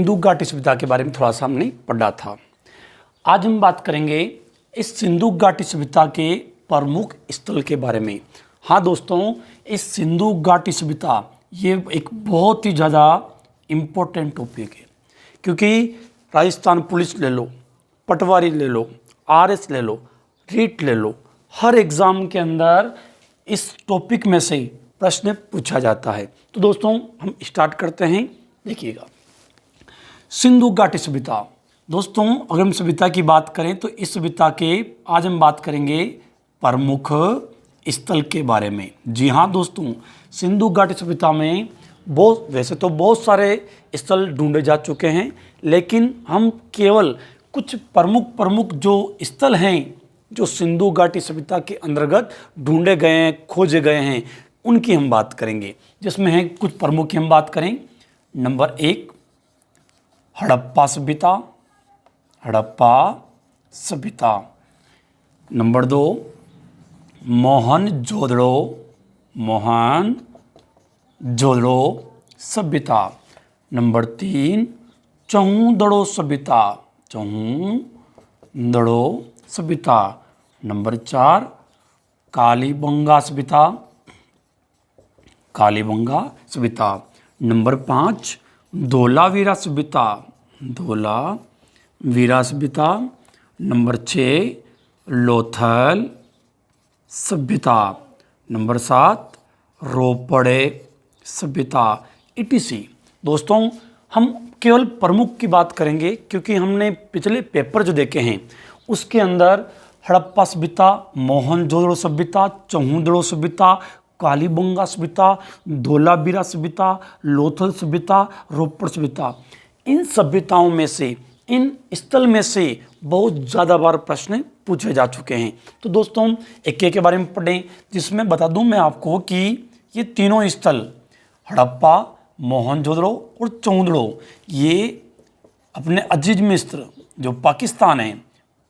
सिंधु घाटी सभ्यता के बारे में थोड़ा सा हमने पढ़ा था। आज हम बात करेंगे इस सिंधु घाटी सभ्यता के प्रमुख स्थल के बारे में। हाँ दोस्तों, इस सिंधु घाटी सभ्यता ये एक बहुत ही ज़्यादा इम्पोर्टेंट टॉपिक है, क्योंकि राजस्थान पुलिस ले लो, पटवारी ले लो, आरएस ले लो, रीट ले लो, हर एग्ज़ाम के अंदर इस टॉपिक में से प्रश्न पूछा जाता है। तो दोस्तों हम स्टार्ट करते हैं। देखिएगा, सिंधु घाटी सभ्यता। दोस्तों अगर हम सभ्यता की बात करें तो इस सभ्यता के आज हम बात करेंगे प्रमुख स्थल के बारे में। जी हाँ दोस्तों, सिंधु घाटी सभ्यता में वैसे तो बहुत सारे स्थल ढूंढे जा चुके हैं, लेकिन हम केवल कुछ प्रमुख जो स्थल हैं जो सिंधु घाटी सभ्यता के अंतर्गत ढूंढे गए हैं, खोजे गए हैं, उनकी हम बात करेंगे। जिसमें है कुछ प्रमुख की हम बात करें। नंबर 1 हड़प्पा सभ्यता, हड़प्पा सभ्यता। नंबर 2 मोहनजोदड़ो, मोहनजोदड़ो सभ्यता। नंबर 3 चौहदड़ो सभ्यता, चौहदड़ो सभ्यता। नंबर 4 कालीबंगा सभ्यता, कालीबंगा सभ्यता। नंबर 5 धोलावीरा सभ्यता, धोलावीरा सभ्यता। नंबर 6 लोथल सभ्यता। नंबर 7 रोपड़े सभ्यता, इटीसी। दोस्तों हम केवल प्रमुख की बात करेंगे, क्योंकि हमने पिछले पेपर जो देखे हैं उसके अंदर हड़प्पा सभ्यता, मोहनजोदड़ो सभ्यता, चौहदड़ो सभ्यता, कालीबंगा सभ्यता, धोलावीरा सभ्यता, लोथल सभ्यता, रोपड़ सभ्यता, इन सभ्यताओं में से, इन स्थल में से बहुत ज़्यादा बार प्रश्न पूछे जा चुके हैं। तो दोस्तों एक के बारे में पढ़ें, जिसमें बता दूं मैं आपको कि ये तीनों स्थल हड़प्पा, मोहनजोदड़ो और चौहदड़ो ये अपने अजीज मिस्र जो पाकिस्तान है,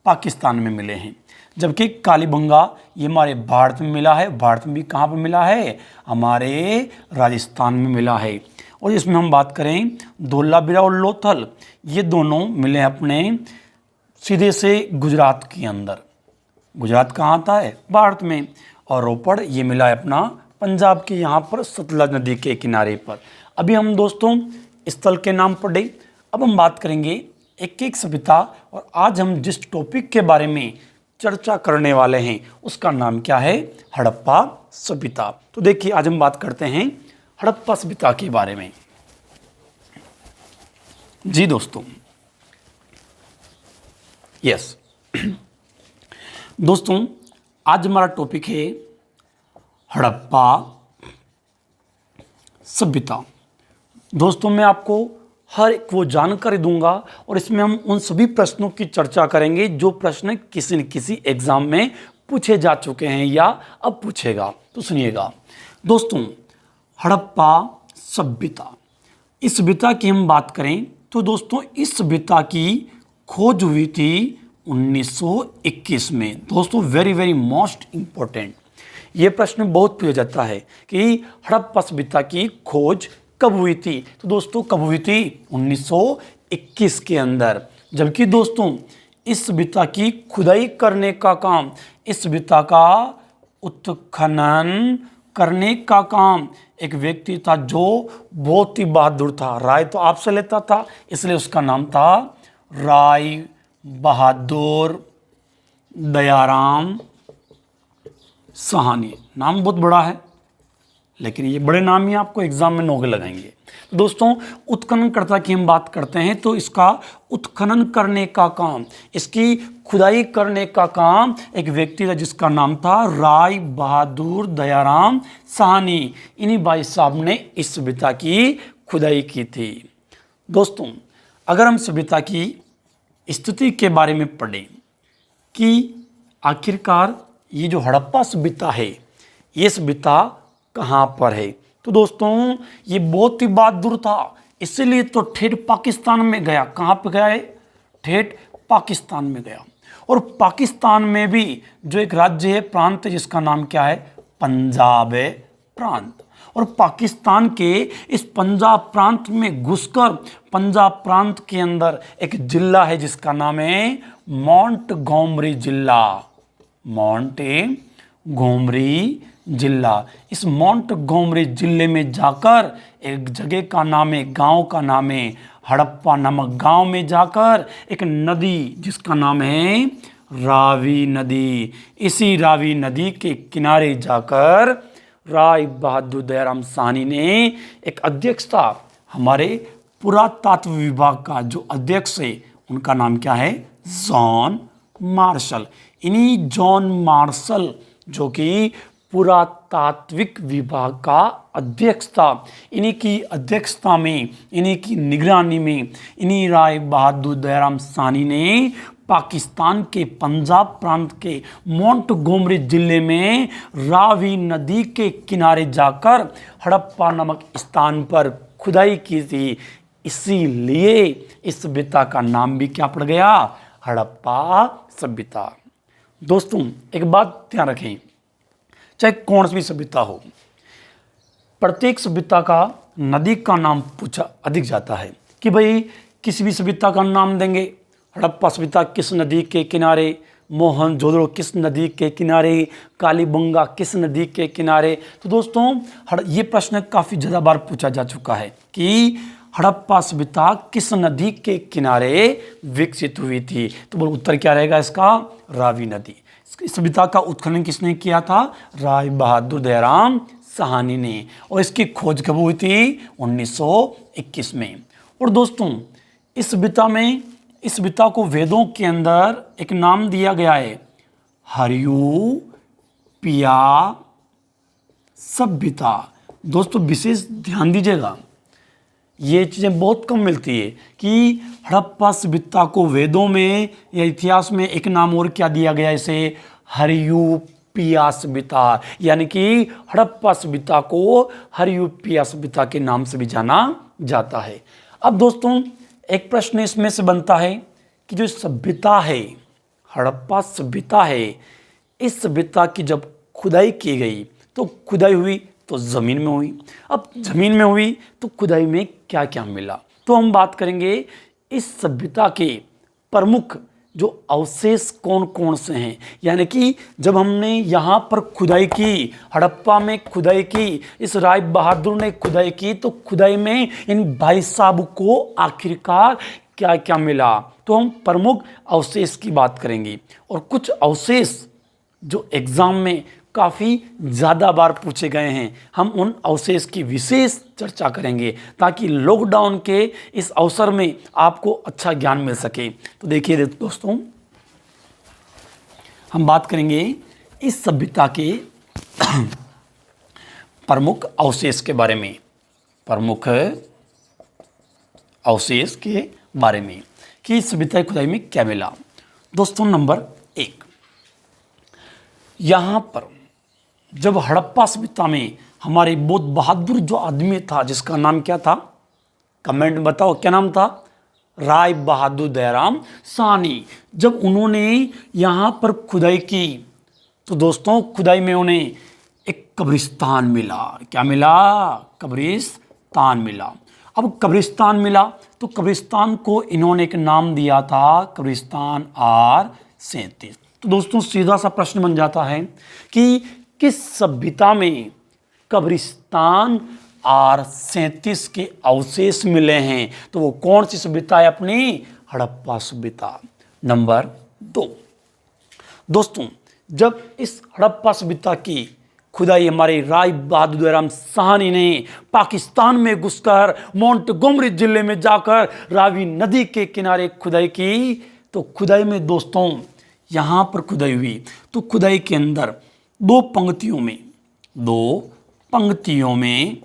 पाकिस्तान में मिले हैं। जबकि कालीबंगा ये हमारे भारत में मिला है। भारत में भी कहाँ पर मिला है? हमारे राजस्थान में मिला है। और इसमें हम बात करें धोलावीरा और लोथल, ये दोनों मिले हैं अपने सीधे से गुजरात के अंदर। गुजरात कहाँ आता है? भारत में। और रोपड़ ये मिला है अपना पंजाब के यहाँ पर सतलज नदी के किनारे पर। अभी हम दोस्तों स्थल के नाम पढ़े, अब हम बात करेंगे एक एक सभ्यता। और आज हम जिस टॉपिक के बारे में चर्चा करने वाले हैं उसका नाम क्या है? हड़प्पा सभ्यता। तो देखिए आज हम बात करते हैं हड़प्पा सभ्यता के बारे में। जी दोस्तों, यस दोस्तों आज हमारा टॉपिक है हड़प्पा सभ्यता। दोस्तों मैं आपको हर एक वो जानकारी दूंगा और इसमें हम उन सभी प्रश्नों की चर्चा करेंगे जो प्रश्न किसी न किसी एग्जाम में पूछे जा चुके हैं या अब पूछेगा। तो सुनिएगा दोस्तों, हड़प्पा सभ्यता, इस सभ्यता की हम बात करें तो दोस्तों इस सभ्यता की खोज हुई थी 1921 में। दोस्तों वेरी मोस्ट इम्पोर्टेंट, ये प्रश्न बहुत पूछा जाता है कि हड़प्पा सभ्यता की खोज कब हुई थी। तो दोस्तों कब हुई थी? 1921 के अंदर। जबकि दोस्तों इस सभ्यता की खुदाई करने का काम, इस सभ्यता का उत्खनन करने का काम एक व्यक्ति था जो बहुत ही बहादुर था। राय तो आपसे लेता था, इसलिए उसका नाम था राय बहादुर दयाराम साहनी। नाम बहुत बड़ा है, लेकिन ये बड़े नाम ही आपको एग्जाम में नौके लगाएंगे। तो दोस्तों उत्खननकर्ता की हम बात करते हैं तो इसका उत्खनन करने का काम, इसकी खुदाई करने का काम एक व्यक्ति था जिसका नाम था राय बहादुर दयाराम साहनी। इन्हीं भाई साहब ने इस सभ्यता की खुदाई की थी। दोस्तों अगर हम सभ्यता की स्थिति के बारे में पढ़ें कि आखिरकार ये जो हड़प्पा सभ्यता है, ये सभ्यता कहाँ पर है, तो दोस्तों ये बहुत ही बहादुर था, इसीलिए तो ठेठ पाकिस्तान में गया। कहाँ पे गया है? ठेठ पाकिस्तान में गया। और पाकिस्तान में भी जो एक राज्य है, प्रांत है, जिसका नाम क्या है? पंजाब प्रांत। और पाकिस्तान के इस पंजाब प्रांत में घुसकर पंजाब प्रांत के अंदर एक जिला है जिसका नाम है मोंटगोमरी जिला। मोंटगोमरी जिला। इस मोंटगोमरी जिले में जाकर एक जगह का नाम है, गांव का नाम है हड़प्पा नामक गांव में जाकर एक नदी जिसका नाम है रावी नदी, इसी रावी नदी के किनारे जाकर राय बहादुर दयाराम साहनी ने एक अध्यक्ष था, हमारे पुरातत्व विभाग का जो अध्यक्ष है उनका नाम क्या है, जॉन मार्शल। इन्हीं जॉन मार्शल जो कि पुरातात्विक विभाग का अध्यक्ष था, इन्हीं की अध्यक्षता में, इन्हीं की निगरानी में, इन्हीं राय बहादुर दयाराम साहनी ने पाकिस्तान के पंजाब प्रांत के मोंटगोमरी जिले में रावी नदी के किनारे जाकर हड़प्पा नामक स्थान पर खुदाई की थी। इसीलिए इस सभ्यता का नाम भी क्या पड़ गया, हड़प्पा सभ्यता। दोस्तों एक बात ध्यान रखें, चाहे कौन सी भी सभ्यता हो, प्रत्येक सभ्यता का नदी का नाम पूछा अधिक जाता है कि भाई किसी भी सभ्यता का नाम देंगे, हड़प्पा सभ्यता किस नदी के किनारे, मोहनजोदड़ो किस नदी के किनारे, कालीबंगा किस नदी के किनारे। तो दोस्तों ये प्रश्न काफ़ी ज़्यादा बार पूछा जा चुका है कि हड़प्पा सभ्यता किस नदी के किनारे विकसित हुई थी। तो बोल उत्तर क्या रहेगा इसका, रावी नदी। इस सभ्यता का उत्खनन किसने किया था, राय बहादुर दयाराम साहनी ने, और इसकी खोज कब हुई थी, 1921 में। और दोस्तों इस सभ्यता को वेदों के अंदर एक नाम दिया गया है, हरियूपिया सभ्यता। दोस्तों विशेष ध्यान दीजिएगा, ये चीज़ें बहुत कम मिलती है कि हड़प्पा सभ्यता को वेदों में या इतिहास में एक नाम और क्या दिया गया, इसे हरियूपिया सभ्यता, यानी कि हड़प्पा सभ्यता को हरियूपिया सभ्यता के नाम से भी जाना जाता है। अब दोस्तों एक प्रश्न इसमें से बनता है कि जो सभ्यता है, हड़प्पा सभ्यता है, इस सभ्यता की जब खुदाई की गई तो खुदाई हुई तो ज़मीन में हुई। अब ज़मीन में हुई तो खुदाई में क्या क्या मिला, तो हम बात करेंगे इस सभ्यता के प्रमुख जो अवशेष कौन कौन से हैं। यानी कि जब हमने यहाँ पर खुदाई की, हड़प्पा में खुदाई की, इस राय बहादुर ने खुदाई की, तो खुदाई में इन भाई साहब को आखिरकार क्या क्या मिला, तो हम प्रमुख अवशेष की बात करेंगे। और कुछ अवशेष जो एग्ज़ाम में काफ़ी ज़्यादा बार पूछे गए हैं, हम उन अवशेष की विशेष चर्चा करेंगे ताकि लॉकडाउन के इस अवसर में आपको अच्छा ज्ञान मिल सके। तो देखिए दोस्तों, हम बात करेंगे इस सभ्यता के प्रमुख अवशेष के बारे में, प्रमुख अवशेष के बारे में कि इस सभ्यता की खुदाई में क्या मिला। दोस्तों नंबर 1, यहाँ पर जब हड़प्पा सभ्यता में हमारे बहुत बहादुर जो आदमी था जिसका नाम क्या था, कमेंट में बताओ क्या नाम था, राय बहादुर दयाराम साहनी, जब उन्होंने यहाँ पर खुदाई की तो दोस्तों खुदाई में उन्हें एक कब्रिस्तान मिला। क्या मिला, कब्रिस्तान मिला। अब कब्रिस्तान मिला तो कब्रिस्तान को इन्होंने एक नाम दिया था, कब्रिस्तान R37। तो दोस्तों सीधा सा प्रश्न बन जाता है कि किस सभ्यता में कब्रिस्तान R37 के अवशेष मिले हैं, तो वो कौन सी सभ्यता है अपनी, हड़प्पा सभ्यता। नंबर 2, दोस्तों जब इस हड़प्पा सभ्यता की खुदाई हमारे राय बहादुर दयाराम साहनी ने पाकिस्तान में घुसकर मोंटगोमरी जिले में जाकर रावी नदी के किनारे खुदाई की, तो खुदाई में दोस्तों यहाँ पर खुदाई हुई तो खुदाई के अंदर दो पंक्तियों में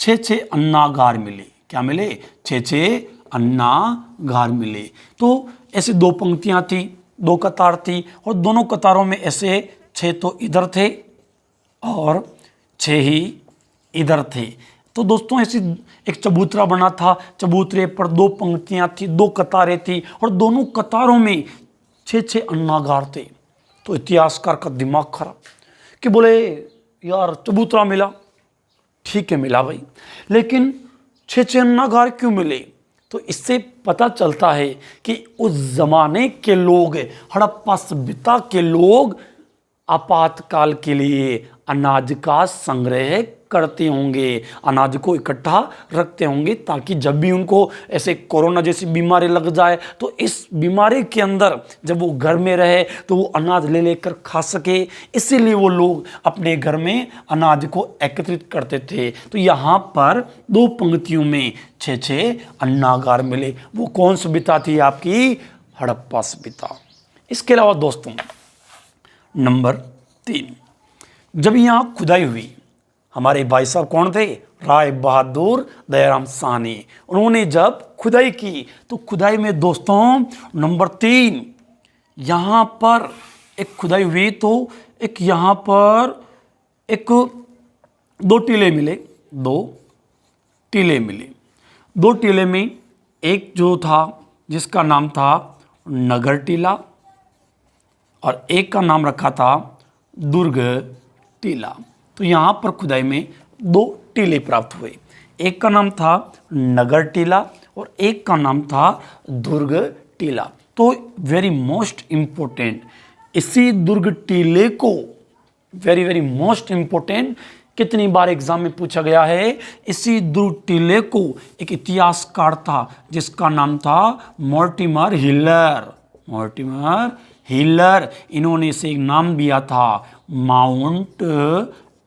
6 अन्नागार मिले। क्या मिले, 6 अन्नागार मिले। तो ऐसे दो पंक्तियाँ थी, दो कतार थी, और दोनों कतारों में ऐसे 6 तो इधर थे और 6 ही इधर थे। तो दोस्तों ऐसी एक चबूतरा बना था, चबूतरे पर दो पंक्तियाँ थी, दो कतारें थी, और दोनों कतारों में 6 अन्नागार थे। तो इतिहासकार का दिमाग खराब कि बोले यार चबूतरा मिला ठीक है, मिला भाई, लेकिन 6 अन्नागार क्यों मिले? तो इससे पता चलता है कि उस जमाने के लोग, हड़प्पा सभ्यता के लोग आपातकाल के लिए अनाज का संग्रह करते होंगे, अनाज को इकट्ठा रखते होंगे, ताकि जब भी उनको ऐसे कोरोना जैसी बीमारी लग जाए तो इस बीमारी के अंदर जब वो घर में रहे तो वो अनाज ले लेकर खा सके। इसीलिए वो लोग अपने घर में अनाज को एकत्रित करते थे। तो यहाँ पर 2 पंक्तियों में 6 अन्नागार मिले। वो कौन सभ्यता थी? आपकी हड़प्पा सभ्यता। इसके अलावा दोस्तों, नंबर 3, जब यहाँ खुदाई हुई, हमारे भाई साहब कौन थे? राय बहादुर दयाराम साहनी। उन्होंने जब खुदाई की तो खुदाई में दोस्तों नंबर 3, यहाँ पर एक खुदाई हुई तो एक यहाँ पर एक 2 टीले मिले, 2 टीले मिले। 2 टीले में एक जो था जिसका नाम था नगर टीला और एक का नाम रखा था दुर्ग टीला। तो यहाँ पर खुदाई में 2 टीले प्राप्त हुए। एक का नाम था नगर टीला और एक का नाम था दुर्ग टीला। तो वेरी मोस्ट इम्पोर्टेंट, इसी दुर्ग टीले को वेरी वेरी मोस्ट इम्पोर्टेंट कितनी बार एग्जाम में पूछा गया है। इसी दुर्ग टीले को एक इतिहासकार था जिसका नाम था मोर्टिमर हिलर। मोर्टिमर हिलर, इन्होंने इसे एक नाम दिया था माउंट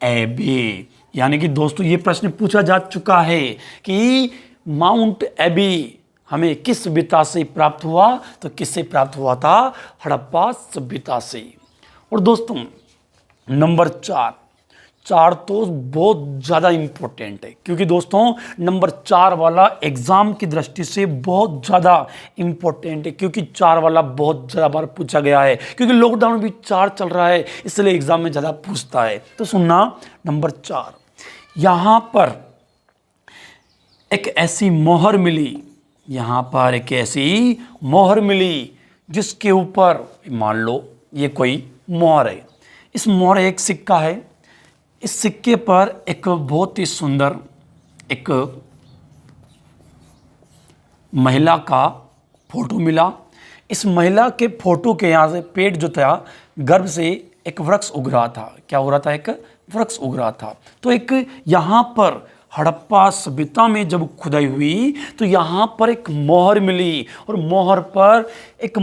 एबी। यानी कि दोस्तों ये प्रश्न पूछा जा चुका है कि माउंट एबी हमें किस सभ्यता से प्राप्त हुआ? तो किससे प्राप्त हुआ था? हड़प्पा सभ्यता से। और दोस्तों नंबर 4 तो बहुत ज़्यादा इम्पोर्टेंट है, क्योंकि दोस्तों नंबर 4 वाला एग्जाम की दृष्टि से बहुत ज़्यादा इम्पोर्टेंट है, क्योंकि 4 वाला बहुत ज़्यादा बार पूछा गया है, क्योंकि लॉकडाउन भी 4 चल रहा है, इसलिए एग्जाम में ज़्यादा पूछता है। तो सुनना, नंबर 4, यहाँ पर एक ऐसी मोहर मिली, यहाँ पर एक ऐसी मोहर मिली जिसके ऊपर मान लो ये कोई मोहर है। इस मोहर एक सिक्का है, इस सिक्के पर एक बहुत ही सुंदर एक महिला का फोटो मिला। इस महिला के फोटो के यहाँ से पेट जो था, गर्भ से एक वृक्ष उग रहा था। क्या हो रहा था? एक वृक्ष उग रहा था। तो एक यहाँ पर हड़प्पा सभ्यता में जब खुदाई हुई तो यहाँ पर एक मोहर मिली और मोहर पर एक